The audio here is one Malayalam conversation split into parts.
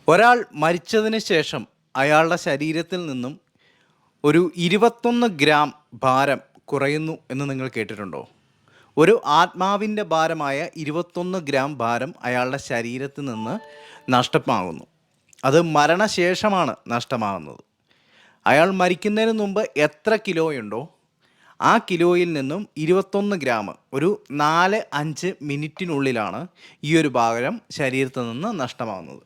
ഒരാൾ മരിച്ചതിന് ശേഷം അയാളുടെ ശരീരത്തിൽ നിന്നും ഒരു 21 ഗ്രാം ഭാരം കുറയുന്നു എന്ന് നിങ്ങൾ കേട്ടിട്ടുണ്ടോ? ഒരു ആത്മാവിൻ്റെ ഭാരമായ 21 ഗ്രാം ഭാരം അയാളുടെ ശരീരത്തിൽ നിന്ന് നഷ്ടമാകുന്നു. അത് മരണശേഷമാണ് നഷ്ടമാകുന്നത്. അയാൾ മരിക്കുന്നതിന് മുമ്പ് എത്ര കിലോയുണ്ടോ ആ കിലോയിൽ നിന്നും 21 ഗ്രാം ഒരു 4-5 മിനിറ്റിനുള്ളിലാണ് ഈ ഒരു ഭാരം ശരീരത്തിൽ നിന്ന് നഷ്ടമാകുന്നത്.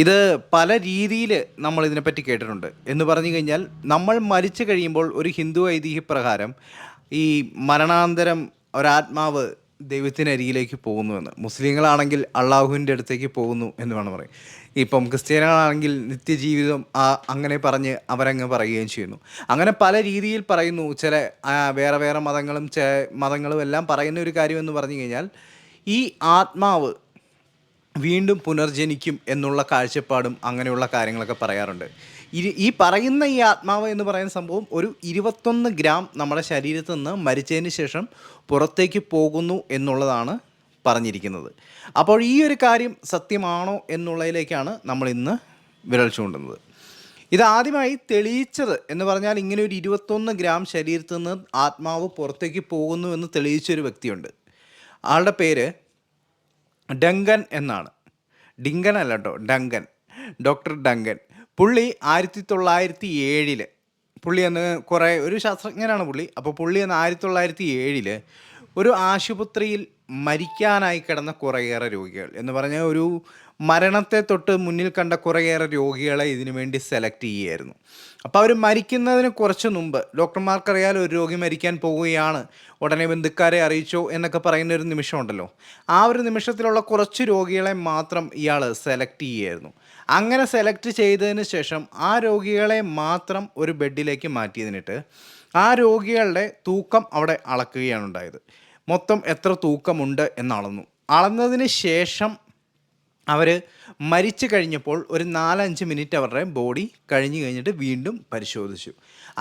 ഇത് പല രീതിയിൽ നമ്മൾ ഇതിനെപ്പറ്റി കേട്ടിട്ടുണ്ട്. എന്ന് പറഞ്ഞു കഴിഞ്ഞാൽ നമ്മൾ മരിച്ചു കഴിയുമ്പോൾ ഒരു ഹിന്ദു ഐതിഹ്യപ്രകാരം ഈ മരണാന്തരം ഒരാത്മാവ് ദൈവത്തിനരികിലേക്ക് പോകുന്നുവെന്ന്, മുസ്ലിങ്ങളാണെങ്കിൽ അള്ളാഹുവിൻ്റെ അടുത്തേക്ക് പോകുന്നു എന്ന് വേണം പറയും. ഇപ്പം ക്രിസ്ത്യാനികളാണെങ്കിൽ നിത്യജീവിതം അങ്ങനെ പറഞ്ഞ് അവരങ്ങ് പറയുകയും ചെയ്യുന്നു. അങ്ങനെ പല രീതിയിൽ പറയുന്നു. ചില വേറെ വേറെ മതങ്ങളും എല്ലാം പറയുന്ന ഒരു കാര്യം എന്ന് പറഞ്ഞു കഴിഞ്ഞാൽ ഈ ആത്മാവ് വീണ്ടും പുനർജനിക്കും എന്നുള്ള കാഴ്ചപ്പാടും അങ്ങനെയുള്ള കാര്യങ്ങളൊക്കെ പറയാറുണ്ട്. ഈ പറയുന്ന ഈ ആത്മാവ് എന്ന് പറയുന്ന സംഭവം ഒരു 21 ഗ്രാം നമ്മുടെ ശരീരത്തിൽ നിന്ന് മരിച്ചതിന് ശേഷം പുറത്തേക്ക് പോകുന്നു എന്നുള്ളതാണ് പറഞ്ഞിരിക്കുന്നത്. അപ്പോൾ ഈ ഒരു കാര്യം സത്യമാണോ എന്നുള്ളതിലേക്കാണ് നമ്മൾ ഇന്ന് വിരൽ ചൂണ്ടുന്നത്. ഇതാദ്യമായി തെളിയിച്ചത് എന്ന് പറഞ്ഞാൽ ഇങ്ങനെ ഒരു 21 ഗ്രാം ശരീരത്തിൽ നിന്ന് ആത്മാവ് പുറത്തേക്ക് പോകുന്നു എന്ന് തെളിയിച്ചൊരു വ്യക്തിയുണ്ട്. ആളുടെ പേര് ഡങ്കൻ എന്നാണ്. ഡിങ്കൻ അല്ല കേട്ടോ, ഡങ്കൻ, ഡോക്ടർ ഡങ്കൻ. പുള്ളി 1907 പുള്ളി അന്ന് ഒരു ശാസ്ത്രജ്ഞനാണ് പുള്ളി. അപ്പോൾ പുള്ളി അന്ന് 1907 ഒരു ആശുപത്രിയിൽ മരിക്കാനായി കിടന്ന കുറേയേറെ രോഗികൾ എന്ന് പറഞ്ഞാൽ ഒരു മരണത്തെ തൊട്ട് മുന്നിൽ കണ്ട കുറേയേറെ രോഗികളെ ഇതിനു വേണ്ടി സെലക്ട് ചെയ്യുകയായിരുന്നു. അപ്പോൾ അവർ മരിക്കുന്നതിന് കുറച്ച് മുമ്പ് ഡോക്ടർമാർക്കറിയാലോ ഒരു രോഗി മരിക്കാൻ പോവുകയാണ്, ഉടനെ ബന്ധുക്കാരെ അറിയിച്ചോ എന്നൊക്കെ പറയുന്ന ഒരു നിമിഷമുണ്ടല്ലോ. ആ ഒരു നിമിഷത്തിലുള്ള കുറച്ച് രോഗികളെ മാത്രം ഇയാൾ സെലക്ട് ചെയ്യുകയായിരുന്നു. അങ്ങനെ സെലക്ട് ചെയ്തതിന് ശേഷം ആ രോഗികളെ മാത്രം ഒരു ബെഡിലേക്ക് മാറ്റിയതിനിട്ട് ആ രോഗികളുടെ തൂക്കം അവിടെ അളക്കുകയാണ് ഉണ്ടായത്. മൊത്തം എത്ര തൂക്കമുണ്ട് അളന്നതിന് ശേഷം അവർ മരിച്ചു കഴിഞ്ഞപ്പോൾ ഒരു 4-5 മിനിറ്റ് അവരുടെ ബോഡി കഴിഞ്ഞിട്ട് വീണ്ടും പരിശോധിച്ചു.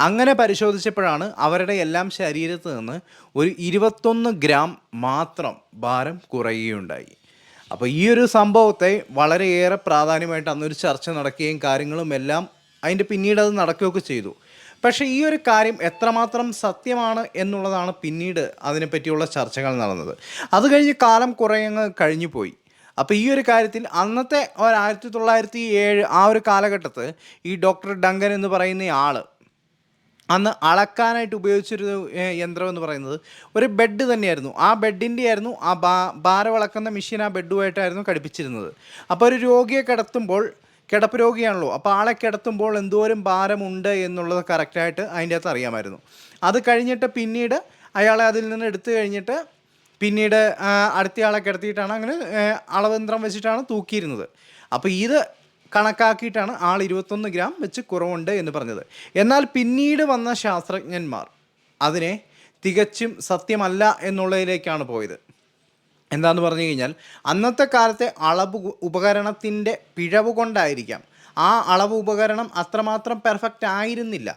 അങ്ങനെ പരിശോധിച്ചപ്പോഴാണ് അവരുടെ എല്ലാം ശരീരത്തിൽ നിന്ന് ഒരു 21 ഗ്രാം മാത്രം ഭാരം കുറയുകയുണ്ടായി. അപ്പോൾ ഈ ഒരു സംഭവത്തെ വളരെയേറെ പ്രാധാന്യമായിട്ട് അന്നൊരു ചർച്ച നടക്കുകയും കാര്യങ്ങളും എല്ലാം അതിൻ്റെ പിന്നീട് അത് നടക്കുകയൊക്കെ ചെയ്തു. പക്ഷേ ഈ ഒരു കാര്യം എത്രമാത്രം സത്യമാണ് എന്നുള്ളതാണ് പിന്നീട് അതിനെപ്പറ്റിയുള്ള ചർച്ചകൾ നടന്നത്. അത് കഴിഞ്ഞ് കാലം കുറേ അങ്ങ് കഴിഞ്ഞു പോയി. അപ്പോൾ ഈ ഒരു കാര്യത്തിൽ അന്നത്തെ 1907 ആ ഒരു കാലഘട്ടത്ത് ഈ ഡോക്ടർ ഡങ്കൻ എന്ന് പറയുന്ന ആൾ അന്ന് അളക്കാനായിട്ട് ഉപയോഗിച്ചൊരു യന്ത്രം എന്ന് പറയുന്നത് ഒരു ബെഡ് തന്നെയായിരുന്നു. ആ ബെഡിൻ്റെ ആയിരുന്നു ആ ഭാരം അളക്കുന്ന മെഷീൻ ആ ബെഡുമായിട്ടായിരുന്നു ഘടിപ്പിച്ചിരുന്നത്. അപ്പോൾ ഒരു രോഗിയെ കിടത്തുമ്പോൾ, കിടപ്പ് രോഗിയാണല്ലോ, അപ്പോൾ ആളെ കിടത്തുമ്പോൾ എന്തോരം ഭാരമുണ്ട് എന്നുള്ളത് കറക്റ്റായിട്ട് അതിൻ്റെ അകത്ത് അറിയാമായിരുന്നു. അത് കഴിഞ്ഞിട്ട് പിന്നീട് അയാളെ അതിൽ നിന്ന് എടുത്തു കഴിഞ്ഞിട്ട് പിന്നീട് അടുത്തയാളെ കിടത്തിയിട്ടാണ് അങ്ങനെ അളവയന്ത്രം വെച്ചിട്ടാണ് തൂക്കിയിരുന്നത്. അപ്പോൾ ഇത് കണക്കാക്കിയിട്ടാണ് ആൾ 21 ഗ്രാം വെച്ച് കുറവുണ്ട് എന്ന് പറഞ്ഞത്. എന്നാൽ പിന്നീട് വന്ന ശാസ്ത്രജ്ഞന്മാർ അതിനെ തികച്ചും സത്യമല്ല എന്നുള്ളതിലേക്കാണ് പോയത്. എന്താണെന്ന് പറഞ്ഞു കഴിഞ്ഞാൽ അന്നത്തെ കാലത്തെ അളവ് ഉപകരണത്തിൻ്റെ പിഴവ് കൊണ്ടായിരിക്കാം. ആ അളവ് ഉപകരണം അത്രമാത്രം പെർഫെക്റ്റ് ആയിരുന്നില്ല.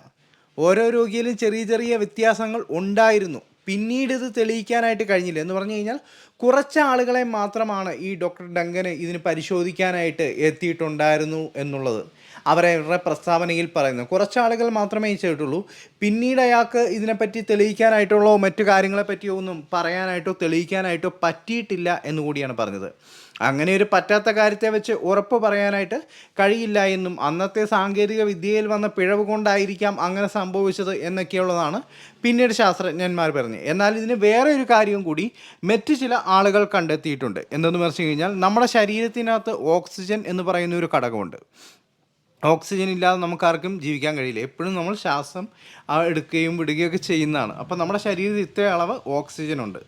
ഓരോ രോഗിയിലും ചെറിയ ചെറിയ വ്യത്യാസങ്ങൾ ഉണ്ടായിരുന്നു. പിന്നീട് ഇത് തെളിയിക്കാനായിട്ട് കഴിഞ്ഞില്ല. എന്ന് പറഞ്ഞു കഴിഞ്ഞാൽ കുറച്ച് ആളുകളെ മാത്രമാണ് ഈ ഡോക്ടർ ഡങ്കന് ഇതിന് പരിശോധിക്കാനായിട്ട് എത്തിയിട്ടുണ്ടായിരുന്നു എന്നുള്ളത് അവരുടെ പ്രസ്താവനയിൽ പറയുന്നു. കുറച്ച് ആളുകൾ മാത്രമേ ചെയ്തിട്ടുള്ളൂ. പിന്നീട് അയാൾക്ക് ഇതിനെപ്പറ്റി തെളിയിക്കാനായിട്ടുള്ളോ മറ്റു കാര്യങ്ങളെപ്പറ്റിയോ ഒന്നും പറയാനായിട്ടോ തെളിയിക്കാനായിട്ടോ പറ്റിയിട്ടില്ല എന്നുകൂടിയാണ് പറഞ്ഞത്. അങ്ങനെ ഒരു പറ്റാത്ത കാര്യത്തെ വെച്ച് ഉറപ്പ് പറയാനായിട്ട് കഴിയില്ല എന്നും അന്നത്തെ സാങ്കേതിക വിദ്യയിൽ വന്ന പിഴവ് കൊണ്ടായിരിക്കാം അങ്ങനെ സംഭവിച്ചത് എന്നൊക്കെയുള്ളതാണ് പിന്നീട് ശാസ്ത്രജ്ഞന്മാർ പറഞ്ഞത്. എന്നാൽ ഇതിന് വേറെ ഒരു കാര്യവും കൂടി മറ്റു ചില ആളുകൾ കണ്ടെത്തിയിട്ടുണ്ട്. എന്തെന്ന് പറഞ്ഞു കഴിഞ്ഞാൽ നമ്മുടെ ശരീരത്തിനകത്ത് ഓക്സിജൻ എന്ന് പറയുന്ന ഒരു ഘടകമുണ്ട്. ഓക്സിജൻ ഇല്ലാതെ നമുക്കാർക്കും ജീവിക്കാൻ കഴിയില്ല. എപ്പോഴും നമ്മൾ ശ്വാസം എടുക്കുകയും വിടുകയൊക്കെ ചെയ്യുന്നതാണ്. അപ്പോൾ നമ്മുടെ ശരീരത്തിൽ ഇത്ര അളവ് ഓക്സിജൻ ഉണ്ട്.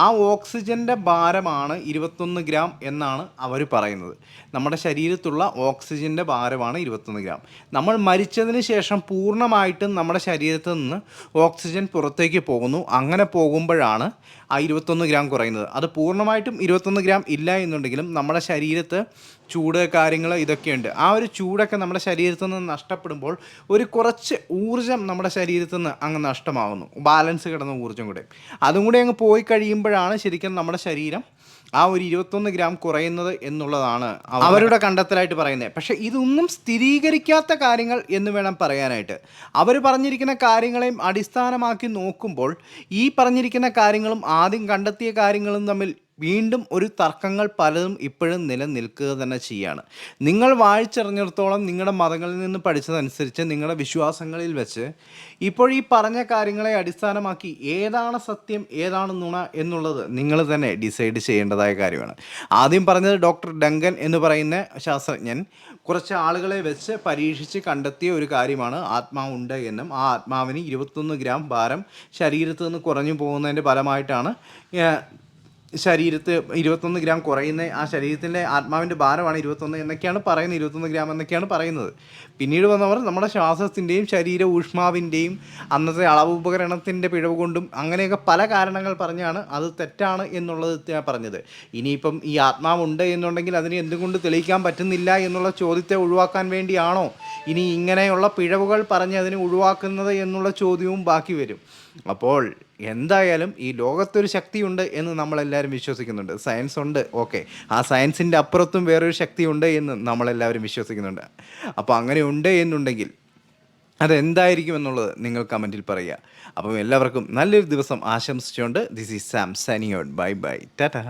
ആ ഓക്സിജൻ്റെ ഭാരമാണ് 21 ഗ്രാം എന്നാണ് അവർ പറയുന്നത്. നമ്മുടെ ശരീരത്തുള്ള ഓക്സിജൻ്റെ ഭാരമാണ് 21 ഗ്രാം. നമ്മൾ മരിച്ചതിന് ശേഷം പൂർണ്ണമായിട്ടും നമ്മുടെ ശരീരത്തിൽ നിന്ന് ഓക്സിജൻ പുറത്തേക്ക് പോകുന്നു. അങ്ങനെ പോകുമ്പോഴാണ് ആ 21 ഗ്രാം കുറയുന്നത്. അത് പൂർണ്ണമായിട്ടും 21 ഗ്രാം ഇല്ല എന്നുണ്ടെങ്കിലും നമ്മുടെ ശരീരത്ത് ചൂട് കാര്യങ്ങൾ ഇതൊക്കെയുണ്ട്. ആ ഒരു ചൂടൊക്കെ നമ്മുടെ ശരീരത്തിൽ നിന്ന് നഷ്ടപ്പെടുമ്പോൾ ഒരു കുറച്ച് ഊർജ്ജം നമ്മുടെ ശരീരത്തിൽ നിന്ന് അങ്ങ് നഷ്ടമാകുന്നു. ബാലൻസ് കിടന്ന ഊർജ്ജം കൂടെ അതും കൂടെ അങ്ങ് പോയി കഴിയുമ്പോഴാണ് ശരിക്കും നമ്മുടെ ശരീരം ആ ഒരു 21 ഗ്രാം കുറയുന്നത് എന്നുള്ളതാണ് അവരുടെ കണ്ടെത്തലായിട്ട് പറയുന്നത്. പക്ഷേ ഇതൊന്നും സ്ഥിരീകരിക്കാത്ത കാര്യങ്ങൾ എന്ന് വേണം പറയാനായിട്ട്. അവർ പറഞ്ഞിരിക്കുന്ന കാര്യങ്ങളെയും അടിസ്ഥാനമാക്കി നോക്കുമ്പോൾ ഈ പറഞ്ഞിരിക്കുന്ന കാര്യങ്ങളും ആദ്യം കണ്ടെത്തിയ കാര്യങ്ങളും തമ്മിൽ വീണ്ടും ഒരു തർക്കങ്ങൾ പലതും ഇപ്പോഴും നിലനിൽക്കുക തന്നെ ചെയ്യാണ്. നിങ്ങൾ വായിച്ചറിഞ്ഞിടത്തോളം നിങ്ങളുടെ മതങ്ങളിൽ നിന്ന് പഠിച്ചതനുസരിച്ച് നിങ്ങളുടെ വിശ്വാസങ്ങളിൽ വെച്ച് ഇപ്പോൾ ഈ പറഞ്ഞ കാര്യങ്ങളെ അടിസ്ഥാനമാക്കി ഏതാണ് സത്യം ഏതാണ് നുണ എന്നുള്ളത് നിങ്ങൾ തന്നെ ഡിസൈഡ് ചെയ്യേണ്ടതായ കാര്യമാണ്. ആദ്യം പറഞ്ഞത് ഡോക്ടർ ഡങ്കൻ എന്ന് പറയുന്ന ശാസ്ത്രജ്ഞൻ കുറച്ച് ആളുകളെ വെച്ച് പരീക്ഷിച്ച് കണ്ടെത്തിയ ഒരു കാര്യമാണ് ആത്മാവുണ്ട് എന്നും ആ ആത്മാവിന് 21 ഗ്രാം ഭാരം ശരീരത്തിൽ നിന്ന് കുറഞ്ഞു പോകുന്നതിൻ്റെ ഫലമായിട്ടാണ് ശരീരത്ത് 21 ഗ്രാം കുറയുന്ന ആ ശരീരത്തിൻ്റെ ആത്മാവിൻ്റെ ഭാരമാണ് 21 എന്നൊക്കെയാണ് പറയുന്നത്, 21 ഗ്രാം എന്നൊക്കെയാണ് പറയുന്നത്. പിന്നീട് വന്നവർ നമ്മുടെ ശ്വാസത്തിൻ്റെയും ശരീര ഊഷ്മാവിൻ്റെയും അന്നത്തെ അളവ് ഉപകരണത്തിൻ്റെ പിഴവ് കൊണ്ടും അങ്ങനെയൊക്കെ പല കാരണങ്ങൾ പറഞ്ഞാണ് അത് തെറ്റാണ് എന്നുള്ളത് പറഞ്ഞത്. ഇനിയിപ്പം ഈ ആത്മാവുണ്ട് എന്നുണ്ടെങ്കിൽ അതിന് എന്തുകൊണ്ട് തെളിയിക്കാൻ പറ്റുന്നില്ല എന്നുള്ള ചോദ്യത്തെ ഒഴിവാക്കാൻ വേണ്ടിയാണോ ഇനി ഇങ്ങനെയുള്ള പിഴവുകൾ പറഞ്ഞ് അതിനെ ഒഴിവാക്കുന്നത് എന്നുള്ള ചോദ്യവും ബാക്കി വരും. അപ്പോൾ എന്തായാലും ഈ ലോകത്തൊരു ശക്തിയുണ്ട് എന്ന് നമ്മളെല്ലാവരും വിശ്വസിക്കുന്നുണ്ട്. സയൻസ് ഉണ്ട്, ഓക്കെ. ആ സയൻസിൻ്റെ അപ്പുറത്തും വേറൊരു ശക്തിയുണ്ട് എന്ന് നമ്മളെല്ലാവരും വിശ്വസിക്കുന്നുണ്ട്. അപ്പോൾ അങ്ങനെ ഉണ്ട് എന്നുണ്ടെങ്കിൽ അതെന്തായിരിക്കും എന്നുള്ളത് നിങ്ങൾ കമൻറ്റിൽ പറയുക. അപ്പം എല്ലാവർക്കും നല്ലൊരു ദിവസം ആശംസിച്ചുകൊണ്ട് this is Sam signing out. Bye bye, Tata.